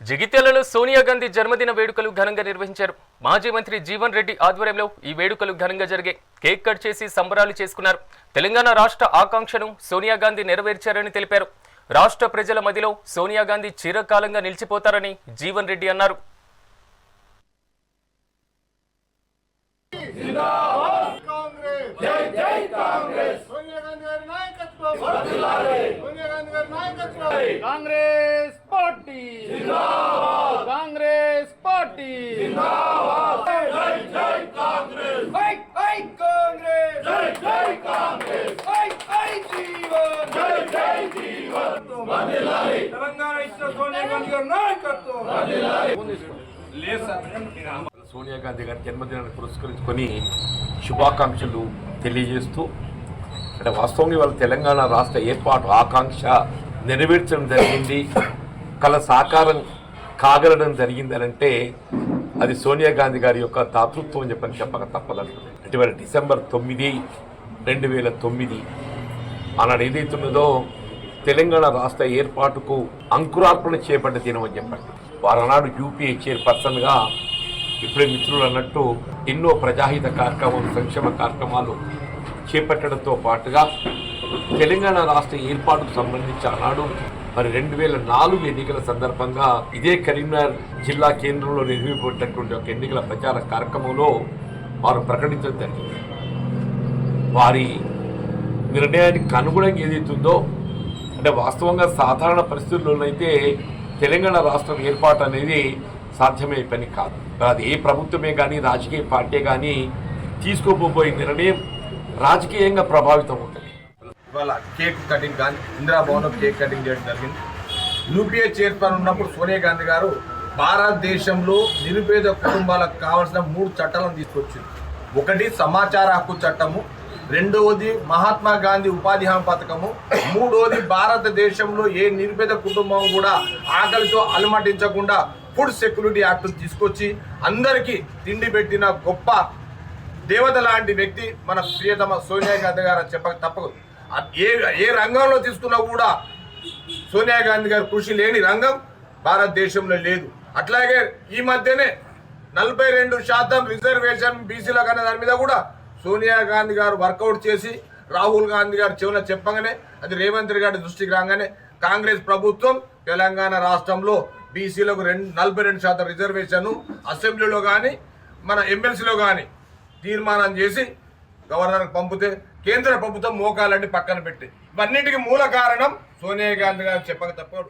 జగిత్యాలలో సోనియా గాంధీ జన్మదిన వేడుకలు ఘనంగా నిర్వహించారు. మాజీ మంత్రి జీవన్ రెడ్డి ఆధ్వర్యంలో ఈ వేడుకలు ఘనంగా జరిగాయి. కేక్ కట్ చేసి సంబరాలు చేసుకున్నారు. తెలంగాణ రాష్ట్ర ఆకాంక్షను సోనియా గాంధీ నెరవేర్చారని తెలిపారు. రాష్ట్ర ప్రజల మధ్యలో సోనియా గాంధీ చిరకాలంగా నిలిచిపోతారని జీవన్ రెడ్డి అన్నారు. कांग्रेस पार्टी जिंदाबाद, कांग्रेस पार्टी जिंदाबाद, जय जय कांग्रेस, जय जय कांग्रेस, जय जय कांग्रेस, जय जय जीवन, जय जय जीवन वंदे तेलंगाणा इष्ट सोनिया गांधी गाరి నాయకత్వం సోనియా గాంధీ గారి జన్మదినాన్ని పురస్కరించుకొని శుభాకాంక్షలు తెలియజేస్తూ అంటే వాస్తవంగా వాళ్ళ తెలంగాణ రాష్ట్ర ఏర్పాటు ఆకాంక్ష నెరవేర్చడం జరిగింది, కళ సాకారం కాగలడం జరిగింది అని అంటే అది సోనియా గాంధీ గారి యొక్క దాతృత్వం అని చెప్పక తప్పదంటుంది. ఇటీవల డిసెంబర్ 9, 2009 ఆనాడు ఏదైతున్నదో తెలంగాణ రాష్ట్ర ఏర్పాటుకు అంకురార్పణ చేపట్టిన దినం అని చెప్పండి. వారనాడు యూపీఏ చైర్పర్సన్గా ఇప్పుడే మిత్రులు అన్నట్టు ఎన్నో ప్రజాహిత కార్యక్రమాలు, సంక్షేమ కార్యక్రమాలు చేపట్టడంతో పాటుగా తెలంగాణ రాష్ట్ర ఏర్పాటుకు సంబంధించి ఆనాడు మరి 2004 ఎన్నికల సందర్భంగా ఇదే కరీంనగర్ జిల్లా కేంద్రంలో నిర్వహింపబడినటువంటి ఒక ఎన్నికల ప్రచార కార్యక్రమంలో వారు ప్రకటించడం జరిగింది. వారి నిర్ణయానికి అనుగుణంగా ఏదైతుందో అంటే వాస్తవంగా సాధారణ పరిస్థితుల్లోనైతే తెలంగాణ రాష్ట్రం ఏర్పాటు అనేది సాధ్యమయ్యే పని కాదు. అది ఏ ప్రభుత్వమే కానీ రాజకీయ పార్టీ కానీ తీసుకోబోయే నిర్ణయం రాజకీయంగా ప్రభావితం అవుతుంది. ఇవాళ కేక్ కటింగ్ కానీ ఇందిరాభవన్లో కేక్ కటింగ్ చేయడం జరిగింది. యూపీఏ చైర్మన్ ఉన్నప్పుడు సోనియా గాంధీ గారు భారతదేశంలో నిరుపేద కుటుంబాలకు కావాల్సిన 3 చట్టాలను తీసుకొచ్చింది. ఒకటి సమాచార హక్కు చట్టము, రెండవది మహాత్మా గాంధీ ఉపాధి హామీ పథకము, మూడవది భారతదేశంలో ఏ నిరుపేద కుటుంబం కూడా ఆకలితో అలమటించకుండా ఫుడ్ సెక్యూరిటీ యాక్ట్ తీసుకొచ్చి అందరికీ తిండి పెట్టిన గొప్ప దేవత లాంటి వ్యక్తి మన ప్రియతమ సోనియా గాంధీ గారు చెప్పక తప్పదు. ఏ రంగంలో తీసుకున్నా కూడా సోనియా గాంధీ గారి కృషి లేని రంగం భారతదేశంలో లేదు. అట్లాగే ఈ మధ్యనే 42% రిజర్వేషన్ బీసీలో కానీ దాని మీద కూడా సోనియా గాంధీ గారు వర్కౌట్ చేసి రాహుల్ గాంధీ గారు చెవులో చెప్పగానే అది రేవంత్ రెడ్డి గారి దృష్టికి రాగానే కాంగ్రెస్ ప్రభుత్వం తెలంగాణ రాష్ట్రంలో బీసీలకు 42% రిజర్వేషన్ అసెంబ్లీలో కానీ మన ఎమ్మెల్సీలో కానీ తీర్మానం చేసి గవర్నర్కి పంపితే కేంద్ర ప్రభుత్వం మోకాలన్నీ పక్కన పెట్టి ఇవన్నిటికీ మూల కారణం సోనియా గాంధీ గారు చెప్పక తప్పడు.